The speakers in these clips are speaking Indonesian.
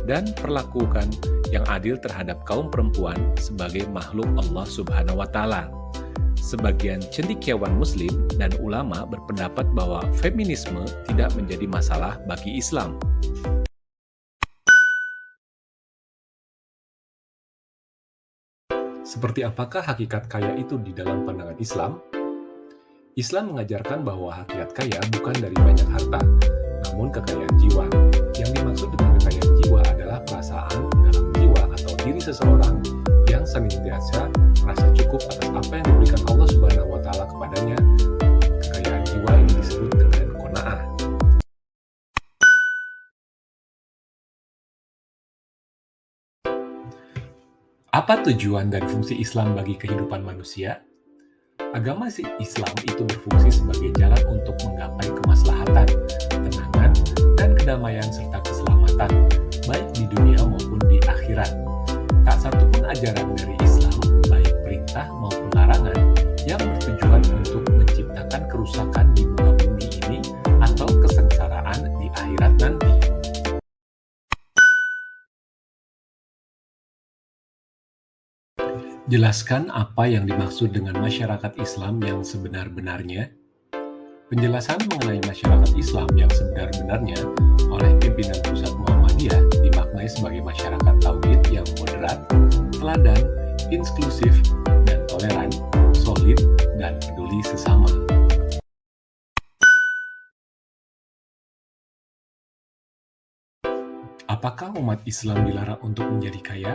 dan perlakukan yang adil terhadap kaum perempuan sebagai makhluk Allah Subhanahu wa Ta'ala. Sebagian cendekiawan Muslim dan ulama berpendapat bahwa feminisme tidak menjadi masalah bagi Islam. Seperti apakah hakikat kaya itu di dalam pandangan Islam? Islam mengajarkan bahwa hakikat kaya bukan dari banyak harta, namun kekayaan jiwa. Yang dimaksud dengan kekayaan jiwa adalah perasaan dalam jiwa atau diri seseorang yang senantiasa merasa cukup atas apa yang diberikan Allah Subhanahu wa Ta'ala kepadanya. Kekayaan jiwa ini disebut dengan qanaah. Apa tujuan dan fungsi Islam bagi kehidupan manusia? Agama Islam itu berfungsi sebagai jalan untuk menggapai kemaslahatan, ketenangan, dan kedamaian serta keselamatan, baik di dunia maupun di akhirat. Tak satu pun ajaran dari Islam, baik perintah maupun larangan, yang bertujuan untuk menciptakan kerusakan di muka bumi ini atau kesengsaraan di akhirat nanti. Jelaskan apa yang dimaksud dengan masyarakat Islam yang sebenar-benarnya. Penjelasan mengenai masyarakat Islam yang sebenar-benarnya oleh pimpinan pusat Muhammadiyah dimaknai sebagai masyarakat tauhid yang moderat, teladan, inklusif, dan toleran, solid, dan peduli sesama. Apakah umat Islam dilarang untuk menjadi kaya?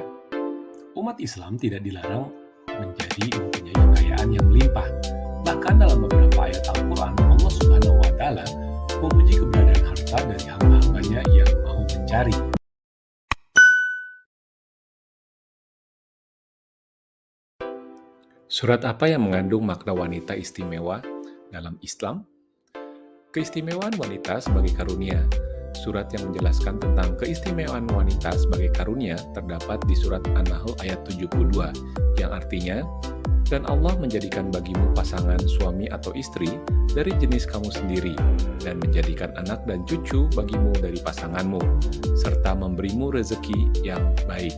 Umat Islam tidak dilarang mempunyai kekayaan yang melimpah. Bahkan dalam beberapa ayat Al-Quran, Allah Subhanahu wa Ta'ala memuji keberadaan harta dari hamba-hambanya yang mau mencari. Surat apa yang mengandung makna wanita istimewa dalam Islam? Keistimewaan wanita sebagai karunia. Surat yang menjelaskan tentang keistimewaan wanita sebagai karunia terdapat di surat An-Nahl ayat 72, yang artinya, "Dan Allah menjadikan bagimu pasangan suami atau istri dari jenis kamu sendiri, dan menjadikan anak dan cucu bagimu dari pasanganmu, serta memberimu rezeki yang baik."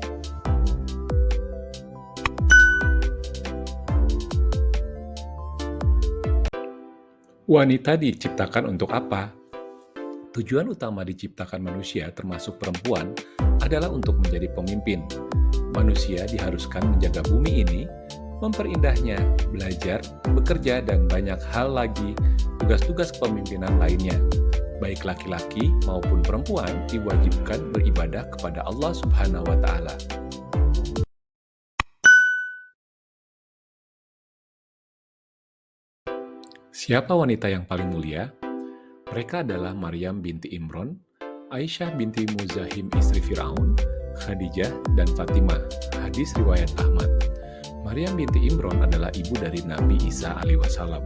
Wanita diciptakan untuk apa? Tujuan utama diciptakan manusia, termasuk perempuan, adalah untuk menjadi pemimpin. Manusia diharuskan menjaga bumi ini, memperindahnya, belajar, bekerja, dan banyak hal lagi tugas-tugas kepemimpinan lainnya. Baik laki-laki maupun perempuan diwajibkan beribadah kepada Allah Subhanahu wa Ta'ala. Siapa wanita yang paling mulia? Mereka adalah Maryam binti Imron, Aisyah binti Muzahim istri Firaun, Khadijah, dan Fatimah. Hadis riwayat Ahmad. Maryam binti Imron adalah ibu dari Nabi Isa alaihissalam.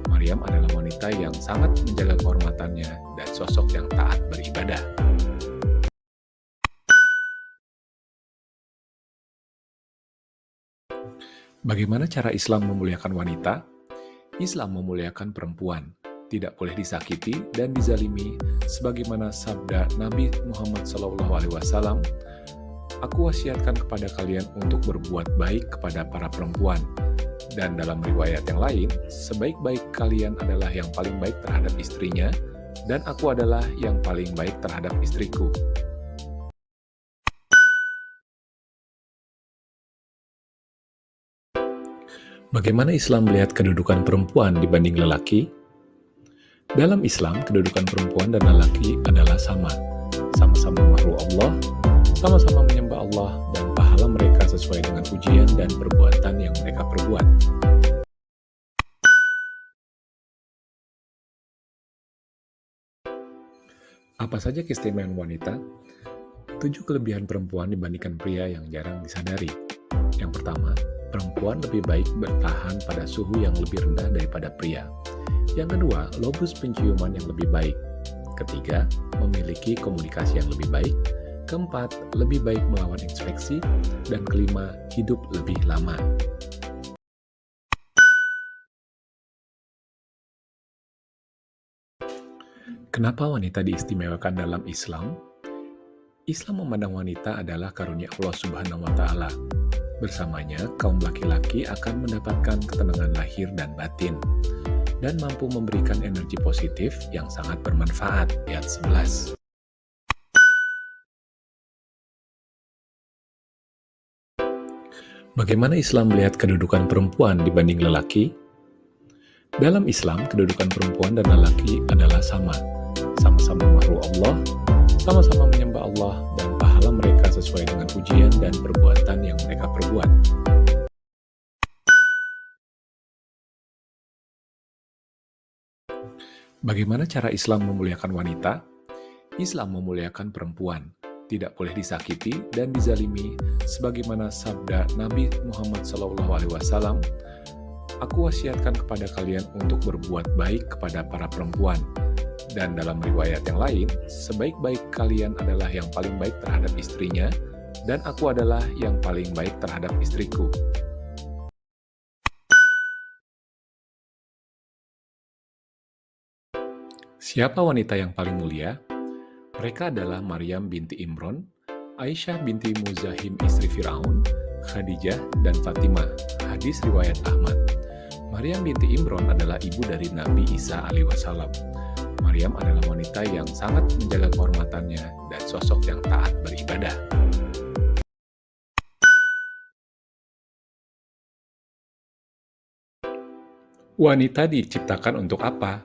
Maryam adalah wanita yang sangat menjaga kehormatannya dan sosok yang taat beribadah. Bagaimana cara Islam memuliakan wanita? Islam memuliakan perempuan. Tidak boleh disakiti dan dizalimi, sebagaimana sabda Nabi Muhammad SAW, "Aku wasiatkan kepada kalian untuk berbuat baik kepada para perempuan." Dan dalam riwayat yang lain, "Sebaik-baik kalian adalah yang paling baik terhadap istrinya, dan aku adalah yang paling baik terhadap istriku." Bagaimana Islam melihat kedudukan perempuan dibanding lelaki? Dalam Islam, kedudukan perempuan dan lelaki adalah sama. Sama-sama makhluk Allah, sama-sama menyembah Allah, dan pahala mereka sesuai dengan ujian dan perbuatan yang mereka perbuat. Apa saja keistimewaan wanita? 7 kelebihan perempuan dibandingkan pria yang jarang disadari. Yang pertama, perempuan lebih baik bertahan pada suhu yang lebih rendah daripada pria. Yang kedua, lobus penciuman yang lebih baik. Ketiga, memiliki komunikasi yang lebih baik. Keempat, lebih baik melawan infeksi. Dan kelima, hidup lebih lama. Kenapa wanita diistimewakan dalam Islam? Islam memandang wanita adalah karunia Allah Subhanahu wa Ta'ala. Bersamanya, kaum laki-laki akan mendapatkan ketenangan lahir dan batin dan mampu memberikan energi positif yang sangat bermanfaat. Ayat 11. Bagaimana Islam melihat kedudukan perempuan dibanding lelaki? Dalam Islam, kedudukan perempuan dan lelaki adalah sama-sama makhluk Allah, sama-sama menyembah Allah, dan pahala mereka sesuai dengan ujian dan perbuatan yang mereka perbuat. Bagaimana cara Islam memuliakan wanita? Islam memuliakan perempuan, tidak boleh disakiti dan dizalimi, sebagaimana sabda Nabi Muhammad SAW, "Aku wasiatkan kepada kalian untuk berbuat baik kepada para perempuan." Dan dalam riwayat yang lain, sebaik-baik kalian adalah yang paling baik terhadap istrinya, dan aku adalah yang paling baik terhadap istriku. Siapa wanita yang paling mulia? Mereka adalah Maryam binti Imron, Aisyah binti Muzahim istri Firaun, Khadijah, dan Fatimah. Hadis riwayat Ahmad. Maryam binti Imron adalah ibu dari Nabi Isa alaihissalam. Maryam adalah wanita yang sangat menjaga kehormatannya dan sosok yang taat beribadah. Wanita diciptakan untuk apa?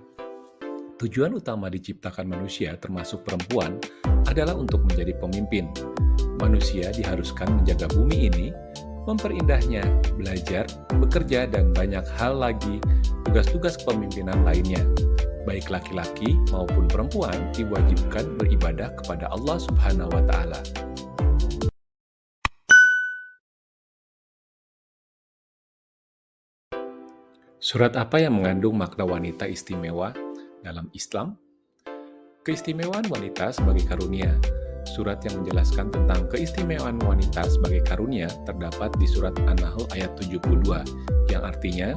Tujuan utama diciptakan manusia, termasuk perempuan, adalah untuk menjadi pemimpin. Manusia diharuskan menjaga bumi ini, memperindahnya, belajar, bekerja, dan banyak hal lagi tugas-tugas kepemimpinan lainnya. Baik laki-laki maupun perempuan diwajibkan beribadah kepada Allah Subhanahu wa Ta'ala. Surat apa yang mengandung makna wanita istimewa dalam Islam? Keistimewaan wanita sebagai karunia. Surat yang menjelaskan tentang keistimewaan wanita sebagai karunia terdapat di surat An-Nahl ayat 72, yang artinya,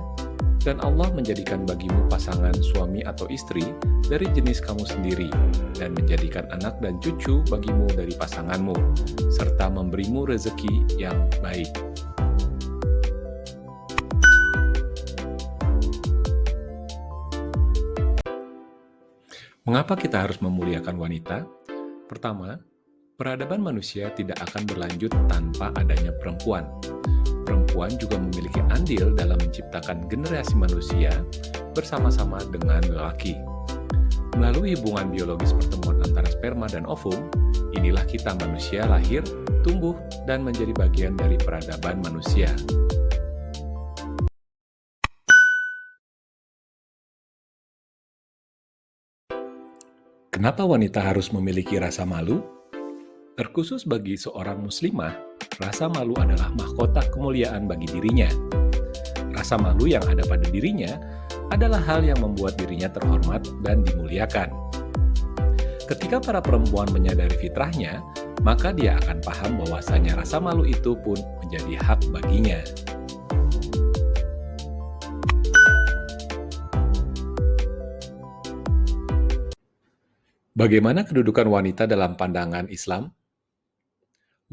"Dan Allah menjadikan bagimu pasangan suami atau istri dari jenis kamu sendiri, dan menjadikan anak dan cucu bagimu dari pasanganmu, serta memberimu rezeki yang baik." Mengapa kita harus memuliakan wanita? Pertama, peradaban manusia tidak akan berlanjut tanpa adanya perempuan. Perempuan juga memiliki andil dalam menciptakan generasi manusia bersama-sama dengan lelaki. Melalui hubungan biologis pertemuan antara sperma dan ovum, inilah kita manusia lahir, tumbuh, dan menjadi bagian dari peradaban manusia. Kenapa wanita harus memiliki rasa malu? Terkhusus bagi seorang muslimah, rasa malu adalah mahkota kemuliaan bagi dirinya. Rasa malu yang ada pada dirinya adalah hal yang membuat dirinya terhormat dan dimuliakan. Ketika para perempuan menyadari fitrahnya, maka dia akan paham bahwasanya rasa malu itu pun menjadi hak baginya. Bagaimana kedudukan wanita dalam pandangan Islam?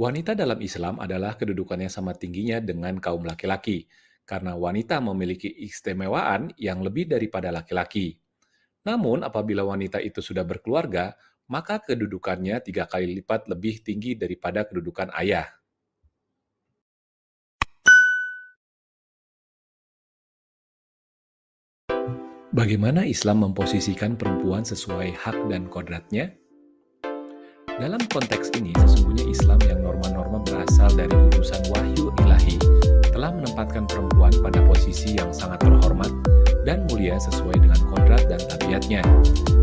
Wanita dalam Islam adalah kedudukannya sama tingginya dengan kaum laki-laki, karena wanita memiliki keistimewaan yang lebih daripada laki-laki. Namun, apabila wanita itu sudah berkeluarga, maka kedudukannya 3 kali lipat lebih tinggi daripada kedudukan ayah. Bagaimana Islam memposisikan perempuan sesuai hak dan kodratnya? Dalam konteks ini, sesungguhnya Islam yang norma-norma berasal dari utusan wahyu ilahi telah menempatkan perempuan pada posisi yang sangat terhormat dan mulia sesuai dengan kodrat dan tabiatnya.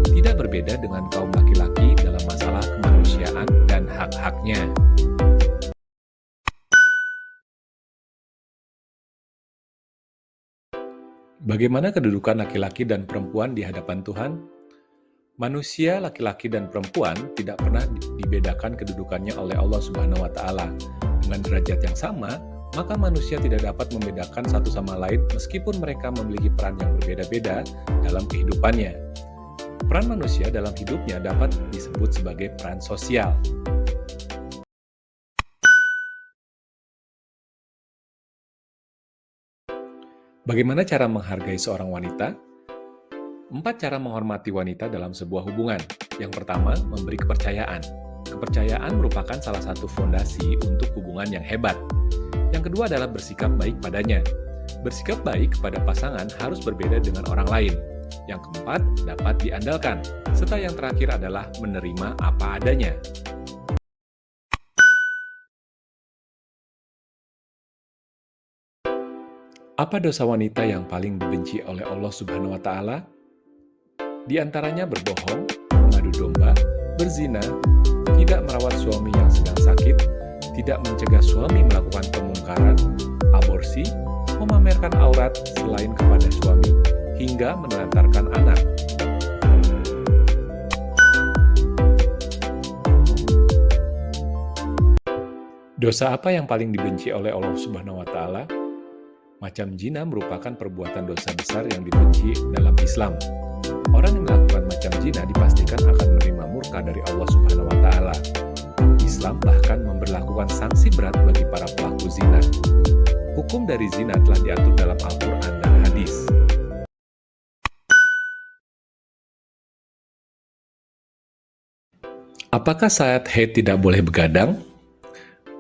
Tidak berbeda dengan kaum laki-laki dalam masalah kemanusiaan dan hak-haknya. Bagaimana kedudukan laki-laki dan perempuan di hadapan Tuhan? Manusia, laki-laki dan perempuan tidak pernah dibedakan kedudukannya oleh Allah Subhanahu wa Ta'ala. Dengan derajat yang sama, maka manusia tidak dapat membedakan satu sama lain meskipun mereka memiliki peran yang berbeda-beda dalam kehidupannya. Peran manusia dalam hidupnya dapat disebut sebagai peran sosial. Bagaimana cara menghargai seorang wanita? 4 cara menghormati wanita dalam sebuah hubungan. Yang pertama, memberi kepercayaan. Kepercayaan merupakan salah satu fondasi untuk hubungan yang hebat. Yang kedua adalah bersikap baik padanya. Bersikap baik kepada pasangan harus berbeda dengan orang lain. Yang keempat, dapat diandalkan. Serta yang terakhir adalah menerima apa adanya. Apa dosa wanita yang paling dibenci oleh Allah Subhanahu wa Ta'ala? Di antaranya berbohong, mengadu domba, berzina, tidak merawat suami yang sedang sakit, tidak mencegah suami melakukan kemungkaran, aborsi, memamerkan aurat selain kepada suami, hingga menelantarkan anak. Dosa apa yang paling dibenci oleh Allah Subhanahu wa Ta'ala? Macam zina merupakan perbuatan dosa besar yang dibenci dalam Islam. Orang yang melakukan macam zina dipastikan akan menerima murka dari Allah Subhanahu wa Ta'ala. Islam bahkan memberlakukan sanksi berat bagi para pelaku zina. Hukum dari zina telah diatur dalam Al-Quran dan hadis. Apakah saat haid tidak boleh begadang?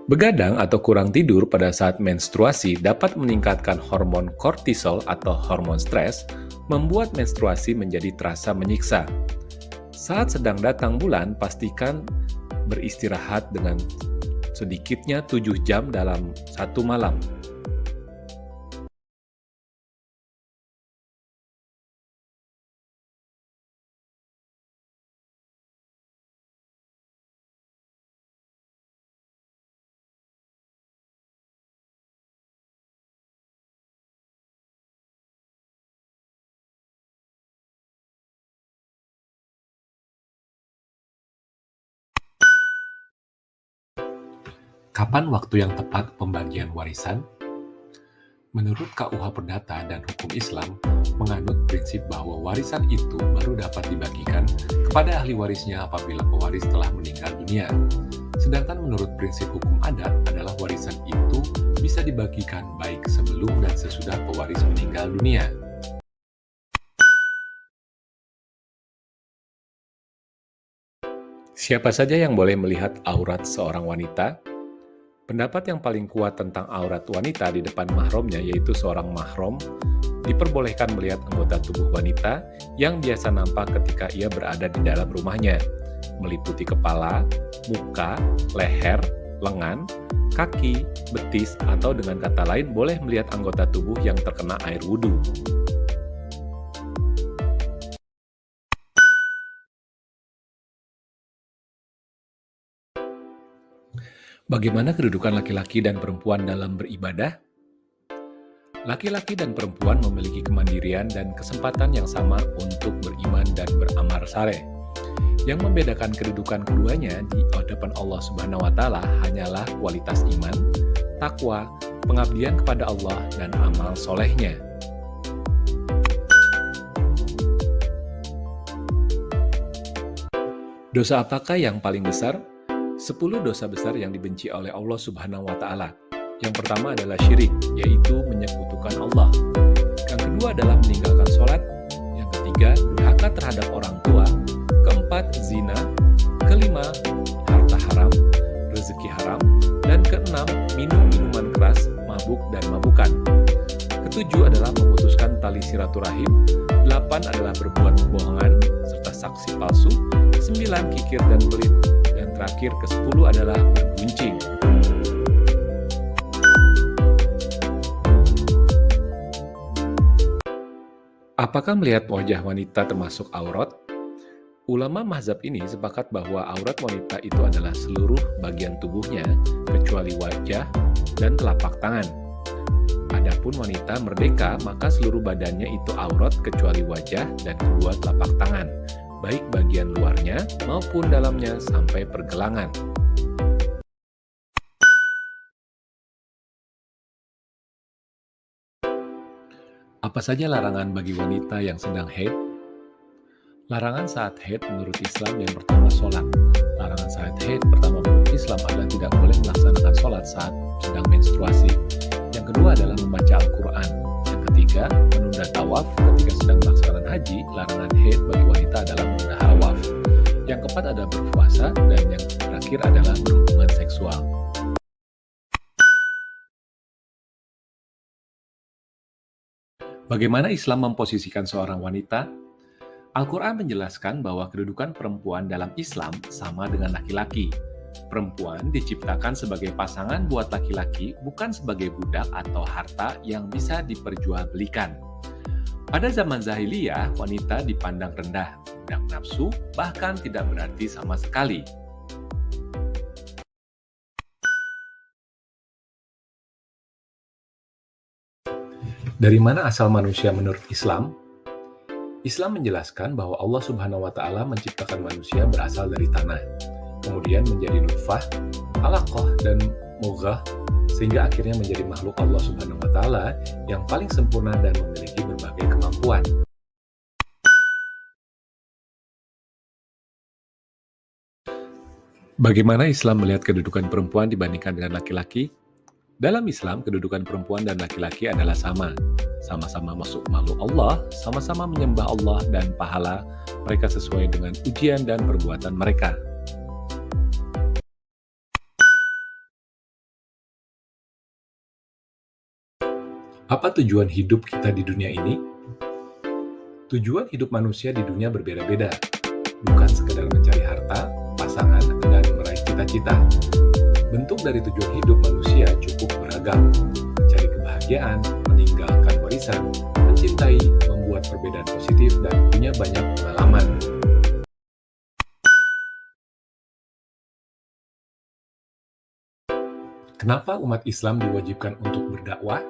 Begadang atau kurang tidur pada saat menstruasi dapat meningkatkan hormon kortisol atau hormon stres, membuat menstruasi menjadi terasa menyiksa. Saat sedang datang bulan, pastikan beristirahat dengan sedikitnya 7 jam dalam satu malam. Kapan waktu yang tepat pembagian warisan? Menurut KUH Perdata dan Hukum Islam, menganut prinsip bahwa warisan itu baru dapat dibagikan kepada ahli warisnya apabila pewaris telah meninggal dunia. Sedangkan menurut prinsip hukum adat adalah warisan itu bisa dibagikan baik sebelum dan sesudah pewaris meninggal dunia. Siapa saja yang boleh melihat aurat seorang wanita? Pendapat yang paling kuat tentang aurat wanita di depan mahramnya, yaitu seorang mahram diperbolehkan melihat anggota tubuh wanita yang biasa nampak ketika ia berada di dalam rumahnya, meliputi kepala, muka, leher, lengan, kaki, betis, atau dengan kata lain boleh melihat anggota tubuh yang terkena air wudhu. Bagaimana kedudukan laki-laki dan perempuan dalam beribadah? Laki-laki dan perempuan memiliki kemandirian dan kesempatan yang sama untuk beriman dan beramal saleh. Yang membedakan kedudukan keduanya di hadapan Allah Subhanahu wa Ta'ala hanyalah kualitas iman, takwa, pengabdian kepada Allah, dan amal solehnya. Dosa apakah yang paling besar? 10 dosa besar yang dibenci oleh Allah Subhanahu wa Ta'ala. Yang pertama adalah syirik, yaitu menyekutukan Allah. Yang kedua adalah meninggalkan sholat. Yang ketiga, durhaka terhadap orang tua. Keempat, zina. Kelima, harta haram, rezeki haram. Dan keenam, minum minuman keras, mabuk dan mabukan. Ketujuh adalah memutuskan tali silaturahim. 8 adalah berbuat kebohongan serta saksi palsu. 9, kikir dan pelit. Dan terakhir ke-10 adalah berguncing. Apakah melihat wajah wanita termasuk aurat? Ulama mazhab ini sepakat bahwa aurat wanita itu adalah seluruh bagian tubuhnya kecuali wajah dan telapak tangan. Adapun wanita merdeka, maka seluruh badannya itu aurat kecuali wajah dan kedua telapak tangan, baik bagian luarnya maupun dalamnya sampai pergelangan. Apa saja larangan bagi wanita yang sedang haid? Larangan saat haid menurut Islam yang pertama sholat. Larangan saat haid pertama menurut Islam adalah tidak boleh melaksanakan sholat saat sedang menstruasi. Yang kedua adalah membaca Al-Quran. Yang ketiga ketiga, menunda tawaf ketika sedang melaksanakan haji. Larangan haid bagi wanita adalah menunda tawaf. Yang keempat adalah berpuasa, dan yang terakhir adalah berhubungan seksual. Bagaimana Islam memposisikan seorang wanita? Al-Quran menjelaskan bahwa kedudukan perempuan dalam Islam sama dengan laki-laki. Perempuan diciptakan sebagai pasangan buat laki-laki, bukan sebagai budak atau harta yang bisa diperjualbelikan. Pada zaman Jahiliyah, wanita dipandang rendah, budak nafsu, bahkan tidak berarti sama sekali. Dari mana asal manusia menurut Islam? Islam menjelaskan bahwa Allah Subhanahu wa Ta'ala menciptakan manusia berasal dari tanah, kemudian menjadi nutfah, alaqah, dan mudghah, sehingga akhirnya menjadi makhluk Allah Subhanahu wa Ta'ala yang paling sempurna dan memiliki berbagai kemampuan. Bagaimana Islam melihat kedudukan perempuan dibandingkan dengan laki-laki? Dalam Islam, kedudukan perempuan dan laki-laki adalah sama-sama masuk makhluk Allah, sama-sama menyembah Allah, dan pahala mereka sesuai dengan ujian dan perbuatan mereka. Apa tujuan hidup kita di dunia ini? Tujuan hidup manusia di dunia berbeda-beda, bukan sekedar mencari harta, pasangan, dan meraih cita-cita. Bentuk dari tujuan hidup manusia cukup beragam, mencari kebahagiaan, meninggalkan warisan, mencintai, membuat perbedaan positif, dan punya banyak pengalaman. Kenapa umat Islam diwajibkan untuk berdakwah?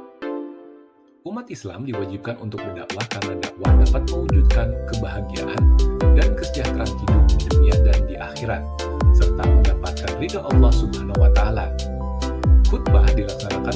Umat Islam diwajibkan untuk berdakwah karena dakwah dapat mewujudkan kebahagiaan dan kesejahteraan hidup di dunia dan di akhirat, serta mendapatkan ridha Allah Subhanahu wa Ta'ala. Khutbah dilaksanakan